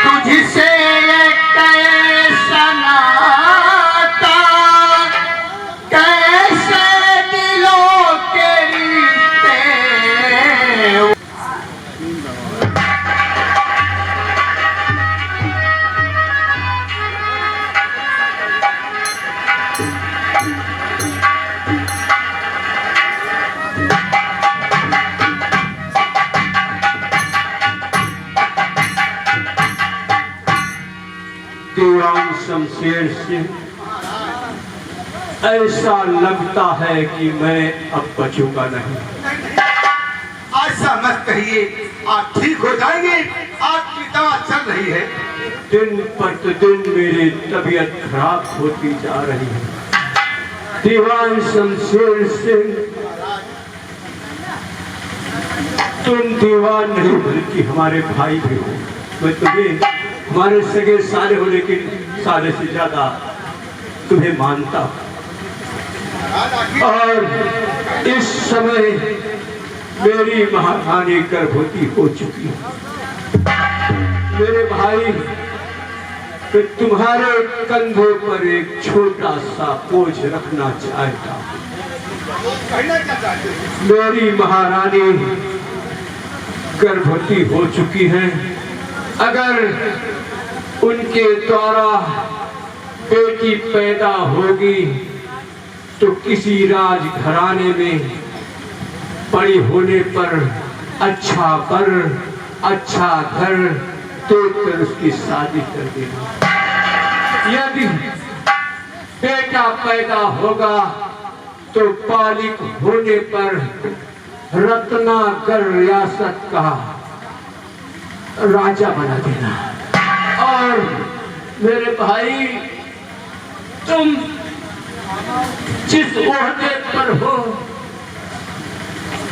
तुझसे कैसा नाता, कैसे दिलों के रिश्ते। दीवान शमशेर से ऐसा लगता है कि मैं अब बचूंगा नहीं। ऐसा मत कहिए, आप ठीक हो जाएंगे। आपकी दवा चल रही है। दिन प्रतिदिन मेरी तबीयत खराब होती जा रही है। दीवान शमशेर से तुम दीवान नहीं बल्कि हमारे भाई भी हो। मैं तुम्हें हमारे सगे साले हो, लेकिन साले से ज्यादा तुम्हें मानता हूं। और इस समय मेरी महारानी गर्भवती हो चुकी है। मेरे भाई, मैं तुम्हारे कंधों पर एक छोटा सा बोझ रखना चाहता हूं। मेरी महारानी गर्भवती हो चुकी है। अगर उनके द्वारा बेटी पैदा होगी तो किसी राजघराने में बड़ी होने पर अच्छा बर, अच्छा घर देकर उसकी शादी कर देना। यदि बेटा पैदा होगा तो बालिक होने पर रत्नाकर रियासत का राजा बना देना। और मेरे भाई, तुम जिस ओहदे पर हो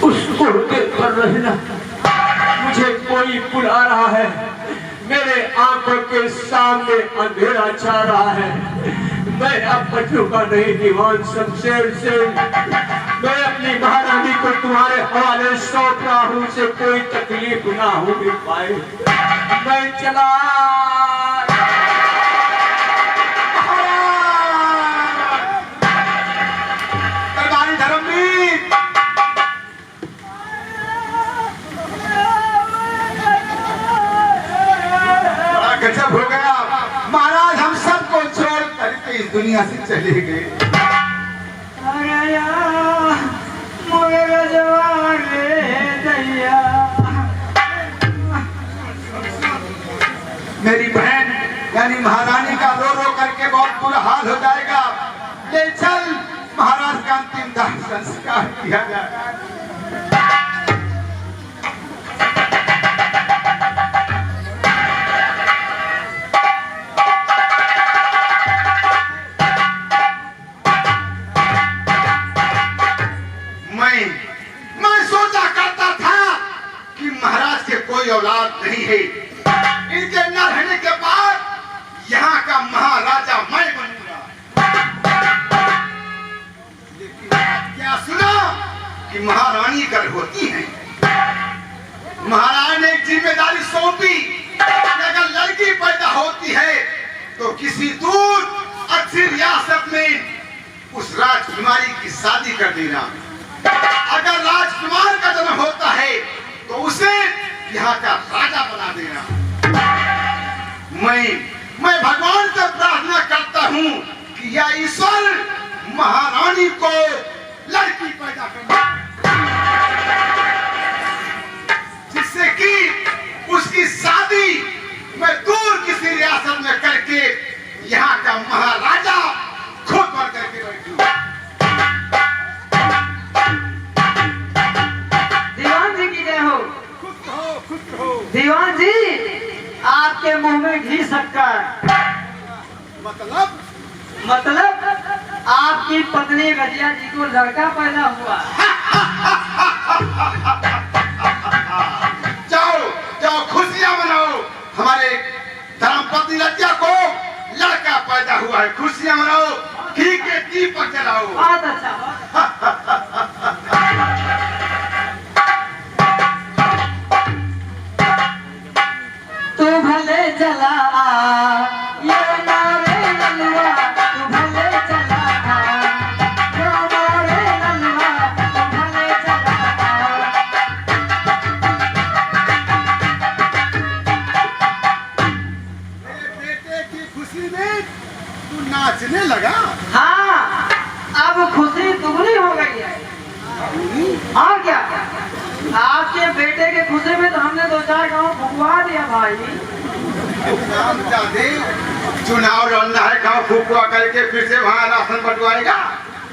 उस ओहदे पर रहना। मुझे कोई बुला रहा है, मेरे आंखों के सामने अंधेरा छा रहा है। मैं अब बचूंगा नहीं दीवान शमशेर से। मैं अपनी महारानी को तुम्हारे हवाले सौंप रहा हूं। उसे कोई तकलीफ ना होगी पाए। मैं चला। दरबारी धर्मवीर, बड़ा गजब हो गया। महाराज हम सबको छोड़ करके इस दुनिया से चले गए। मेरी बहन यानी महारानी का रो रो करके बहुत बुरा हाल हो जाएगा। ले चल, महाराज का अंतिम दाह संस्कार किया जाए। मैं सोचा करता था कि महाराज के कोई औलाद नहीं है। इनके न रहने के बाद यहाँ का महाराजा मैं बनूंगा। लेकिन क्या सुना कि महारानी गर्भवती है। महाराज ने एक जिम्मेदारी सौंपी, अगर लड़की पैदा होती है तो किसी दूर अच्छी रियासत में उस राजकुमारी की शादी कर देना। अगर राजकुमार का जन्म होता है तो उसे यहाँ का राजा बना देना। मैं भगवान से प्रार्थना करता हूँ कि या ईश्वर महारानी को लड़की पैदा करना, जिससे कि उसकी शादी मैं दूर किसी रियासत में करके यहाँ का महाराजा खुद बन करके बैठूं। दीवान जी की जय हो। दीवान जी, आपके मुंह में घी शक्कर। मतलब आपकी पत्नी रजिया जी को लड़का पैदा हुआ। जाओ जाओ, खुशियां मनाओ। हमारे धर्मपत्नी रजिया को लड़का पैदा हुआ है। खुशियां मनाओ, घी के दीपक जलाओ। बहुत अच्छा। और क्या, आपके बेटे के खुशी में तो हमने 2-4 गाँव फुकवा दिया भाई। रामजादे, चुनाव लड़ना है, गाँव फूकुआ करके फिर से वहाँ राशन बंटवाएगा?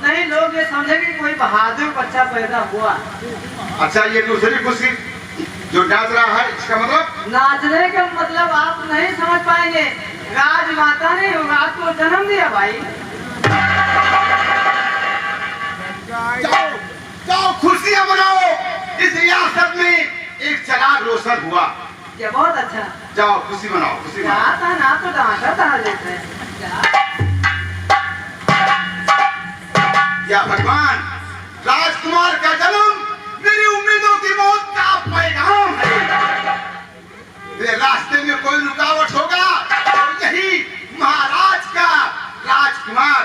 नहीं, लोग ये समझेंगे कि कोई बहादुर बच्चा पैदा हुआ। अच्छा, ये दूसरी खुशी जो नाच रहा है, इसका मतलब? नाचने का मतलब आप नहीं समझ पाएंगे। राजमाता ने युवराज को जन्म दिया भाई। जाओ जाओ, खुशियां मनाओ। इस रियासत में एक चराग रोशन हुआ। ये बहुत अच्छा। जाओ खुशी मनाओ, खुशी मनाओ। जाता ना तो डांटा था जैसे। या भगवान, राजकुमार का जन्म मेरी उम्मीदों की मौत का पैगाम है। मेरे रास्ते में कोई रुकावट होगा तो यही महाराज का राजकुमार,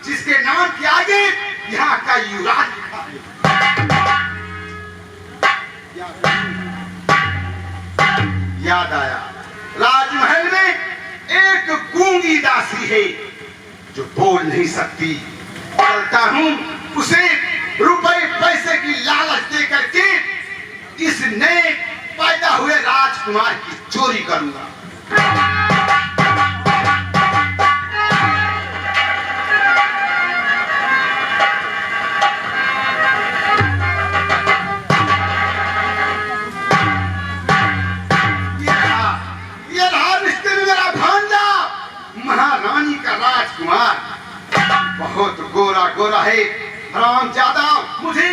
जिसके नाम के आगे यहाँ का युवराज लिखा है। याद आया, राजमहल में एक गूंगी दासी है जो बोल नहीं सकती। चलता हूँ उसे रुपए पैसे की लालच दे करके इस नए पैदा हुए राजकुमार की चोरी करूंगा। ये रहा रिश्ते में मेरा भांजा, महारानी का राजकुमार। बहुत गोरा गोरा है, हरामजादा मुझे।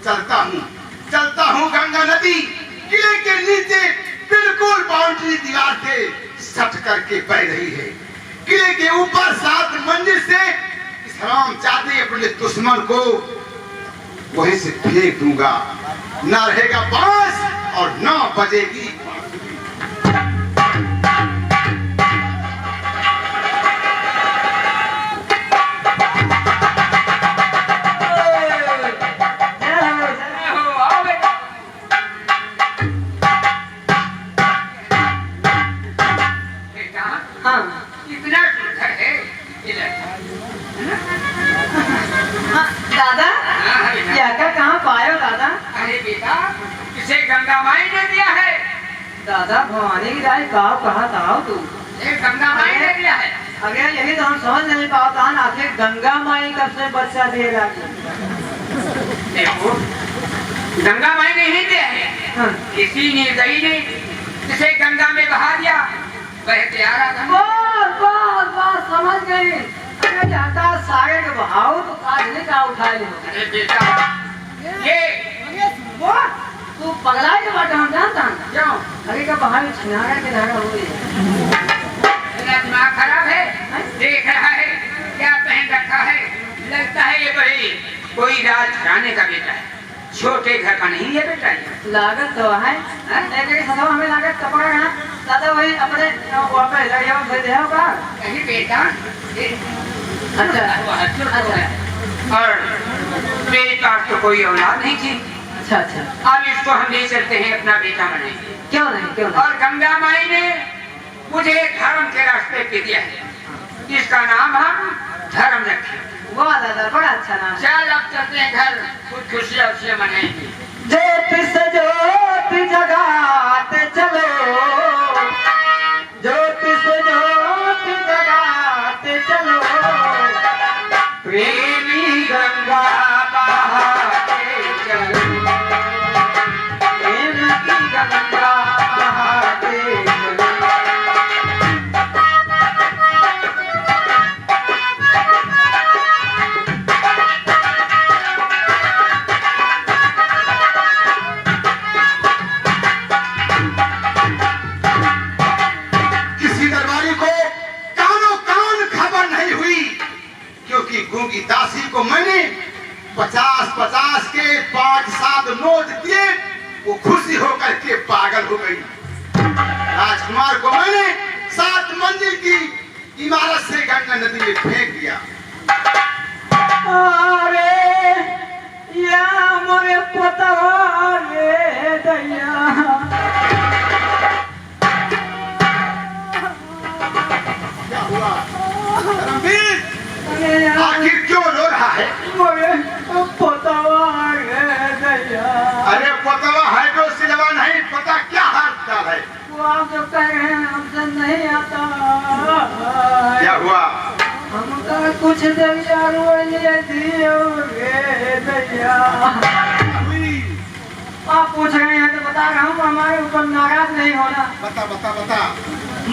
चलता हूँ गंगा नदी किले के नीचे बिल्कुल बाउंड्री दीवार से सट करके बह रही है। किले के ऊपर 7 मंजिल से इस हरामजादे अपने दुश्मन को वहीं से फेंक दूंगा। ना रहेगा बांस और ना बजेगी। दादा, यह कहाँ पायो दादा? अरे बेटा, इसे गंगा माई ने दिया है। दादा, भवानी की राय कहा था तू? ये गंगा माई ने दिया है। अगर यही तो हम समझ नहीं पाता, आखिर गंगा माई कब से बच्चा देगा? देखो, गंगा माई ने ही दिया है। हाँ। किसी निर्दयी ने इसे गंगा में बहा दिया, वह प्यारा था। बस समझ गई। अगर जाता सागर के बहाव तो काटने का उठा ले। अरे बेटा, ये वो तू पगला के बात हम जानता है। क्यों? अरे का बहाव छिनारा के धारा हो गई। मेरा दिमाग खराब है। देख रहा है क्या पहन रखा है, लगता है ये कोई राजघराने का बेटा है, छोटे घर का नहीं है बेटा। ये लागत तो है, लेकिन सदा हमें लागत कपड़ा है दादा, वही अपने वहाँ पे लड़िया में भेज दिया होगा। नहीं बेटा, अच्छा और मेरे पास तो कोई औलाद नहीं थी। अच्छा। अब इसको हम ले चलते हैं अपना बेटा बनाएंगे। क्यों नहीं? और गंगा माई ने मुझे धर्म के रास्ते पे दिया है, इसका नाम हम धर्म रखें। वाह दादा, बड़ा अच्छा नाम। चल अब चलते हैं घर, कुछ खुशियाँ मनाएंगे। ज्योति से ज्योति जगाते चलो, ज्योति से ज्योति जगाते चलो, प्रेमी गंगा बहाते चलो, प्रेम की गंगा बहाते चलो। गूंगी दासी को मैंने 50-50 के 5-7 नोट दिए, वो खुशी होकर के पागल हो गई। राजकुमार को मैंने 7 मंजिल की इमारत से गंगा नदी में फेंक दिया। अरे या मोरे पोतवा रे दैया, आखिर क्यों रो रहा है? वो है? वो आप जो कह रहे हैं हमसे नहीं आता। क्या हुआ? हमका कुछ दैया रोइए दियोगे दैया। आप पूछ रहे हैं तो बता रहा हूँ, हमारे ऊपर नाराज नहीं होना। बता बता बता।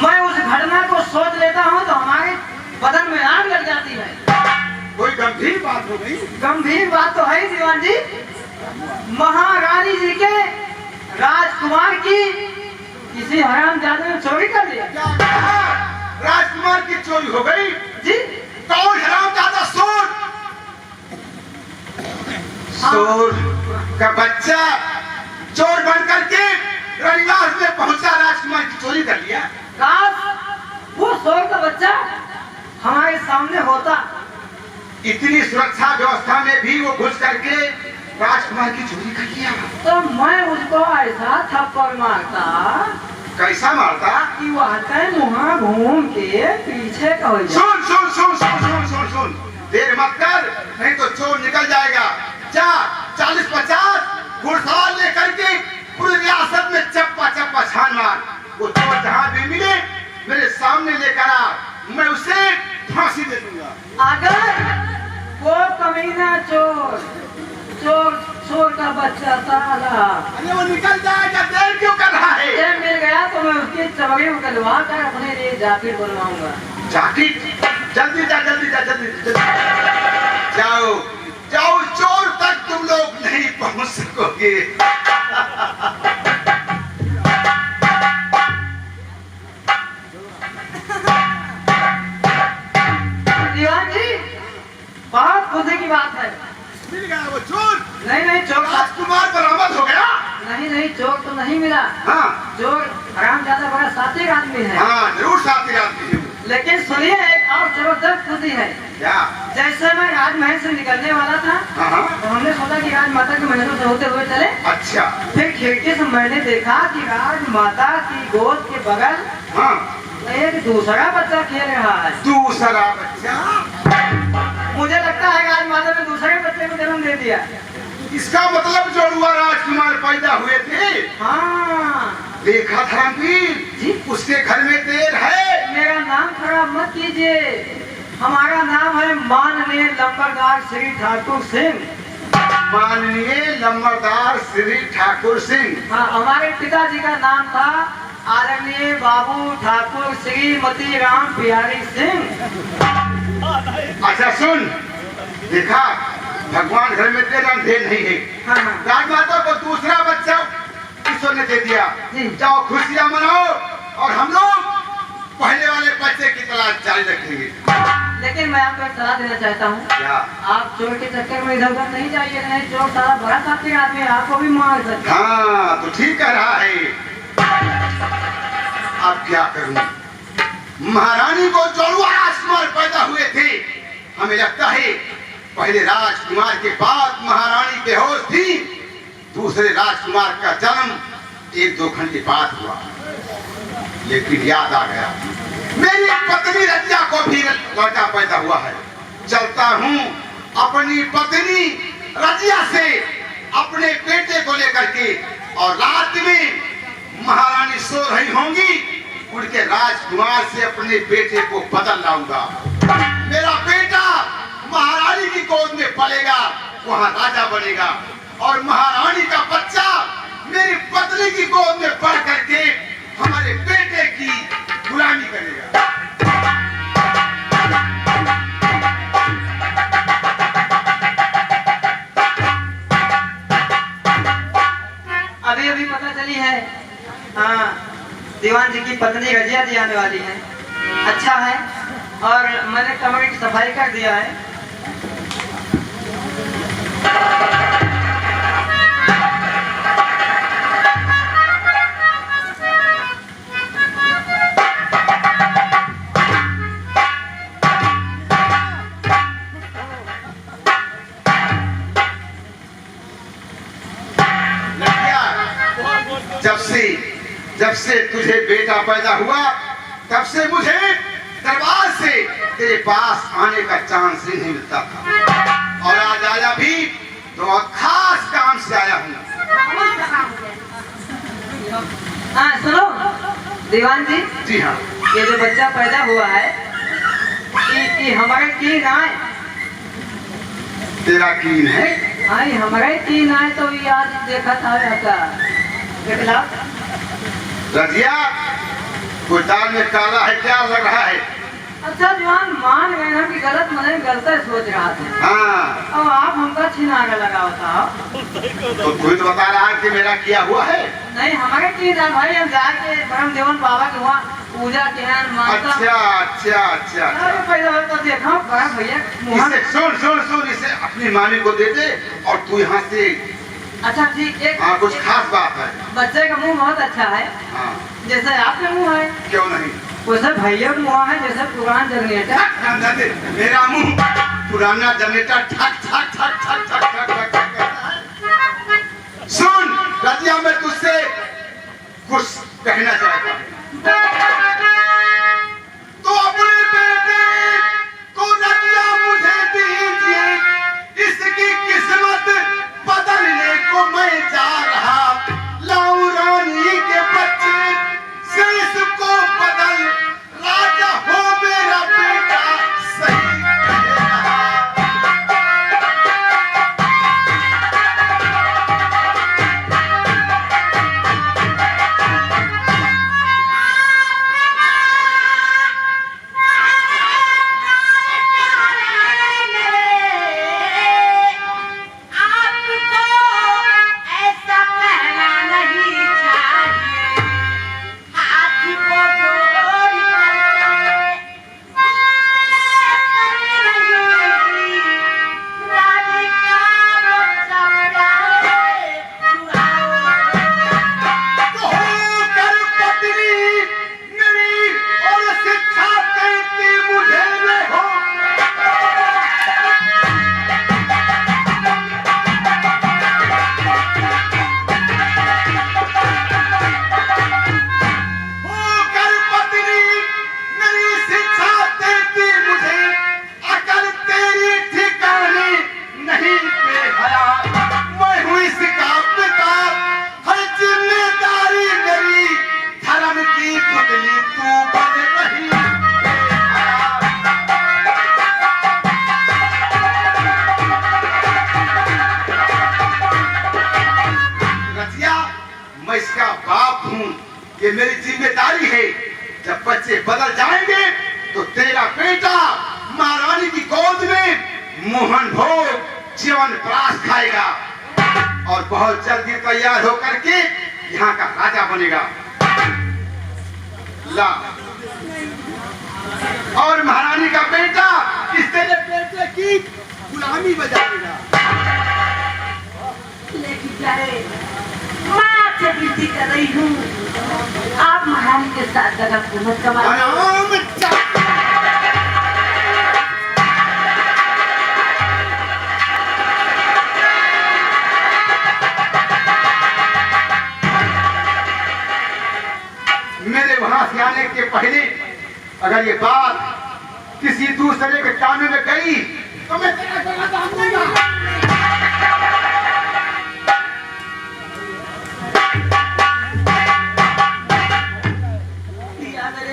मैं उस घटना को सोच लेता हूँ तो हमारे बदन में आग लग जाती है। कोई गंभीर बात हो गई? गंभीर बात तो है दीवान जी। महारानी जी के राजकुमार की किसी हरामजादे ने चोरी कर लिया। क्या कहा? राजकुमार की चोरी हो गई? जी। कौन हरामजादा? सोर सोर का बच्चा चोर बन करके रनिवास में पहुंचा, राजकुमार की चोरी कर लिया। काश वो सोर का बच्चा हमारे सामने होता। इतनी सुरक्षा व्यवस्था में भी वो घुस करके राजकुमार की चोरी कर लिया। तो मैं उसको ऐसा थप्पड़ मारता। कैसा मारता? कि वो आता है मुहा घूम के पीछे का हो जाए। सुन सुन सुन सुन सुन सुन सुन, देर मत कर, नहीं तो चोर निकल जाएगा। जा 40-50 घुड़सवार लेकर के पूरी रियासत में चप्पा चप्पा छान मार। वो चोर जहाँ भी मिले मेरे सामने लेकर आ, मैं उसे फांसी दे दूंगा। अगर वो कमीना चोर चोर का बच्चा साला अरे वो निकल जाएगा, देर क्यों कर रहा है? ये मिल गया तो मैं उसकी चमड़ी उकलवा कर अपने लिए जाकिर बनवाऊंगा। जाकिर? जल्दी जा जल्दी जा जल्दी जल्दी। जाओ जाओ, चोर तक तुम लोग नहीं पहुंच सकोगे। दीवान जी बहुत खुशी की बात है। मिल गया वो चोर? नहीं चोर राजकुमार बरामद हो गया? नहीं चोर तो नहीं मिला। हाँ चोर हरामजादा बड़ा सात्विक आदमी है। हाँ जरूर साथी आदमी है। लेकिन सुनिए एक और जबरदस्त खुशी है। क्या? जैसे मैं राजमहल से निकलने वाला था हाँ तो हमने सोचा कि राजमाता के महलों से होते हुए चले। अच्छा। फिर खिड़की से मैंने देखा कि राजमाता की गोद के बगल हाँ एक दूसरा बच्चा खेल रहा है। दूसरा बच्चा? मुझे लगता है राजमाता ने दूसरे बच्चे को जन्म दे दिया। इसका मतलब जोड़ुआ राजकुमार पैदा हुए थे? हाँ। देखा धर्मवीर जी? उसके घर में देर है। मेरा नाम खराब मत कीजिए, हमारा नाम है माननीय लंबरदार श्री ठाकुर सिंह। माननीय लंबरदार श्री ठाकुर सिंह। हाँ, हमारे पिताजी का नाम था आदरणीय बाबू ठाकुर श्रीमती राम बिहारी सिंह। अच्छा सुन, देखा भगवान घर में तेरा ढेर नहीं है। हाँ। राजमाता को दूसरा बच्चा ईश्वर ने दे दिया। जी। जाओ खुशियां मनाओ और हम लोग पहले वाले बच्चे की तलाश जारी रखेंगे। लेकिन मैं आपको एक सलाह देना चाहता हूँ। क्या? आप चोर के चक्कर में इधर उधर नहीं जाइए, नहीं चोर सारा बड़ा सात्विक आदमी है, आपको भी मार सकता है। हाँ तो ठीक कह रहा है। अब क्या करूं? महारानी को जोड़ुआ राजकुमार पैदा हुए थे। हमें लगता है पहले राजकुमार के बाद महारानी बेहोश थी। दूसरे राजकुमार का जन्म 1-2 घंटे बाद हुआ। लेकिन याद आ गया, मेरी पत्नी रजिया को भी लड़का पैदा हुआ है। चलता हूँ अपनी पत्नी रजिया से अपने बेटे को लेकर के, और रात में महारानी सो रही होंगी, उनके राजकुमार से अपने बेटे को बदल लाऊंगा। मेरा बेटा महारानी की गोद में पलेगा, वहाँ राजा बनेगा, और महारानी का बच्चा मेरी पत्नी की गोद में पढ़ करके हमारे बेटे की गुलामी करेगा। अभी अभी पता चली है, हाँ, दीवान जी की पत्नी रजिया जी आने वाली है। अच्छा है, और मैंने कमरे की सफाई कर दिया है। जब से तुझे बेटा पैदा हुआ, तब से मुझे दरबार से तेरे पास आने का चांस ही नहीं मिलता था, और आज आया भी तो खास काम से आया हूँ। हाँ सुनो, दीवान जी, जी हाँ। ये जो बच्चा पैदा हुआ है ये हमारे की नाय। तेरा कीन है? हाँ, हमारे की नाय। तो ये आज देखा था आपका देखला। रजिया, कोई दाल में काला है क्या लग रहा है? अच्छा जवान, मान गए ना कि गलत मैंने गलत सोच रहा था। हाँ। अब आप हमका छिनागा लगा होता। तो तू तो बता रहा है कि मेरा किया हुआ है। नहीं, हमारे की नाय भाई, हम जाके ब्रह्म देवन बाबा के वहाँ पूजा के हैं माता। अच्छा अच्छा अच्छा अच्छा। अरे पहले तो देखा बड़ा भैया इसे सुन सुन सुन, इसे अपनी मामी को दे दे और तू यहाँ से। अच्छा ठीक। एक हाँ, कुछ खास बात है। बच्चे का मुंह बहुत अच्छा है, हाँ। जैसे आपका मुंह है क्यों नहीं? वैसे भैया का मुंह है जैसे पुराना जनरेटर। मेरा मुंह पुराना जनरेटर ठक ठक ठक ठक ठक ठक ठक ठक करता है। सुन रजिया, मैं तुझसे कुछ कहना चाहता हूँ। तो अपने बेटे को रजिया मुझे दीजिए, इसकी किस्मत बदलने को मैं जा रहा। लाऊं रानी के बच्चे से इसको बदल, राजा हो मेरा बेटा, सही कह रहा। मैं इसका बाप हूँ, ये मेरी जिम्मेदारी है। जब बच्चे बदल जाएंगे तो तेरा बेटा महारानी की गोद में मोहन भोग जीवन प्राश खाएगा और बहुत जल्दी तैयार होकर के यहाँ का राजा बनेगा। ला, और महारानी का बेटा इस तेरे बेटे की गुलामी बजाएगा। लेकिन जाए, मैं आपसे विनती कर रही हूँ, आप महारानी के साथ जगह को मत कमाइए। मेरे वहां से आने के पहले अगर ये बात किसी दूसरे के कानों में गई तो मैं तेरा गला दाम दूंगा।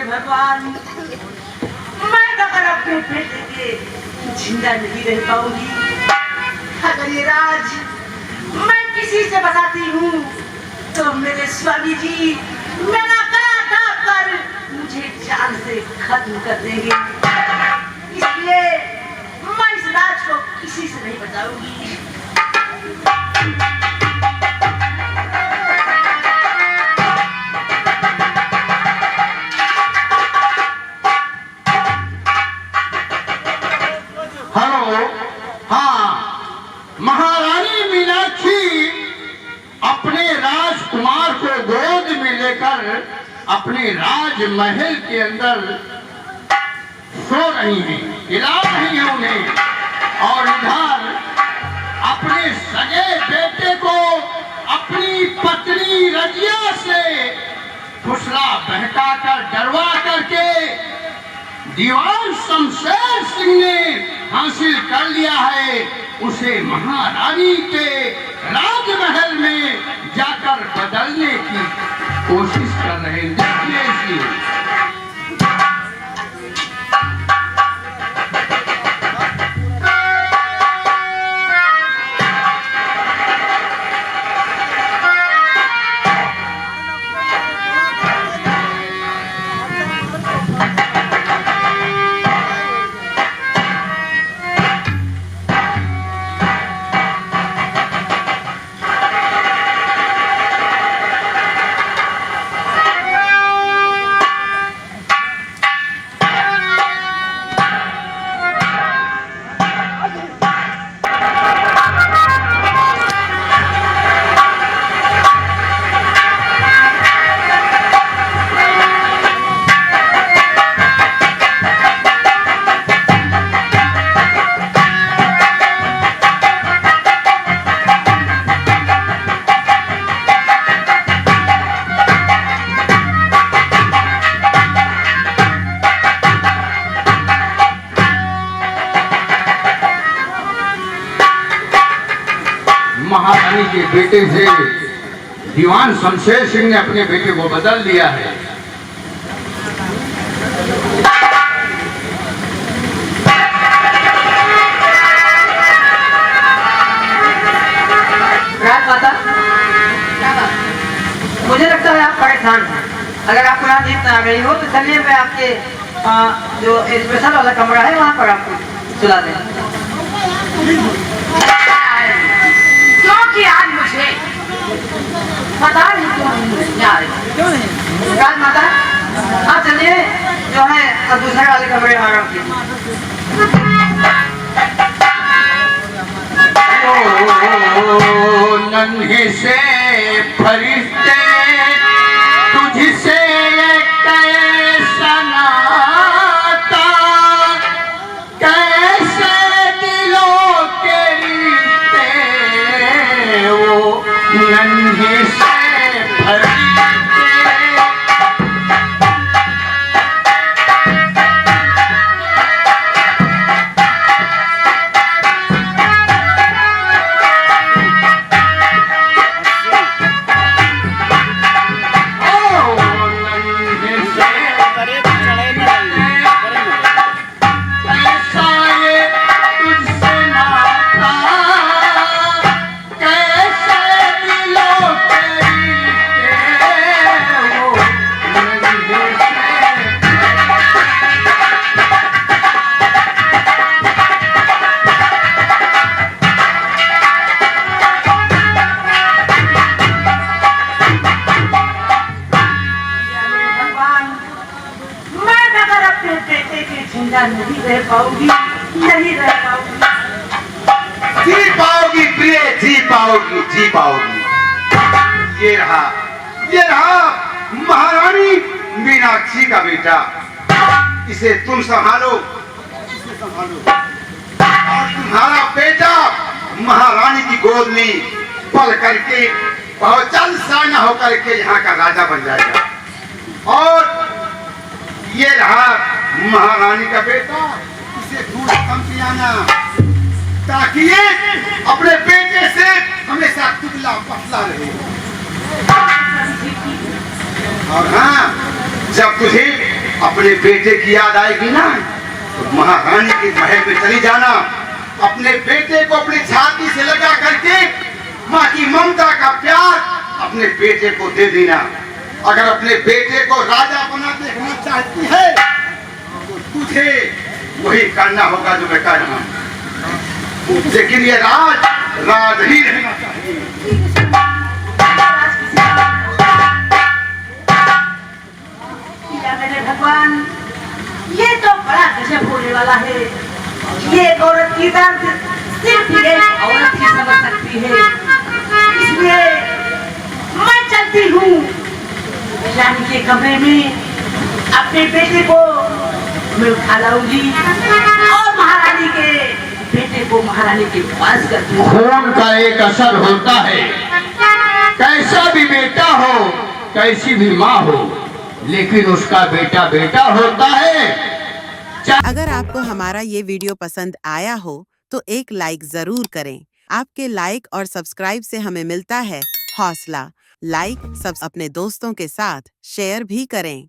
भगवान, मैं अगर अपने बेटे के जिंदा नहीं रह पाऊंगी, अगर ये राज मैं किसी से बताती हूँ तो मेरे स्वामी जी मेरा गला काट कर मुझे जान से खत्म कर देंगे। इसलिए मैं इस राज को किसी से नहीं बताऊंगी। हेलो, हाँ, महारानी मीनाक्षी अपने राजकुमार को गोद में लेकर अपने राजमहल के अंदर सो रही हैं, हिला रही है उन्हें, और इधर अपने सगे बेटे को अपनी पत्नी रजिया से फुसला बहका कर डरवा करके दीवान शमशेर सिंह ने हासिल कर लिया है। उसे महारानी के राजमहल में जाकर बदलने की कोशिश कर रहे हैं। देखिए महारानी के बेटे से दीवान शमशेर सिंह ने अपने बेटे को बदल दिया है। राजमाता, मुझे लगता है आप परेशान हैं। अगर आपको यहाँ जीत आ गई हो तो चलिए मैं आपके जो स्पेशल वाला कमरा है वहाँ पर आपको सुला दें। क्योंकि आज मुझे पता नहीं क्यों नहीं। राजमाता, आप चलिए जो है अब दूसरे वाले कमरे में आराम कीजिए। ओ नन्हे से फरिश्ते तुझसे कैसा नाता, कैसे दिलों के रिश्ते वो नन्हे से फरिश्ते। नहीं रह पाऊंगी, नहीं रह पाऊंगी। जी पाओगी प्रिय, जी पाओगी, जी पाओगी। ये रहा महारानी मीनाक्षी का बेटा। इसे तुम संभालो, इसे संभालो। और तुम्हारा बेटा महारानी की गोद में पल करके बहुत जल्द साना होकर के यहाँ का राजा बन जाएगा। और ये रहा महारानी का बेटा, इसे दूर कम पियाना ताकि ये अपने बेटे से हमेशा दुबला पतला रहे। और हाँ, जब तुझे अपने बेटे की याद आएगी ना तो महारानी के महल में चली जाना, अपने बेटे को अपनी छाती से लगा करके माँ की ममता का प्यार अपने बेटे को दे देना। अगर अपने बेटे को राजा बना देखना चाहती है तो तुझे वही करना होगा जो मैं कर रहा हूँ। लेकिन ये राज ही रहना चाहिए। मेरे भगवान, ये तो बड़ा गजब होने वाला है। ये एक औरत की दर्द सिर्फ एक औरत ही समझ सकती है। इसलिए मैं चलती हूँ रानी के कमरे में, अपने बेटे को मैं उठा लाऊंगी और महारानी के बेटे को महारानी के पास कर दूंगी। खून का एक असर होता है, कैसा भी बेटा हो, कैसी भी माँ हो, लेकिन उसका बेटा बेटा होता है। अगर आपको हमारा ये वीडियो पसंद आया हो तो एक लाइक जरूर करें। आपके लाइक और सब्सक्राइब से हमें मिलता है हौसला। लाइक सब अपने दोस्तों के साथ शेयर भी करें।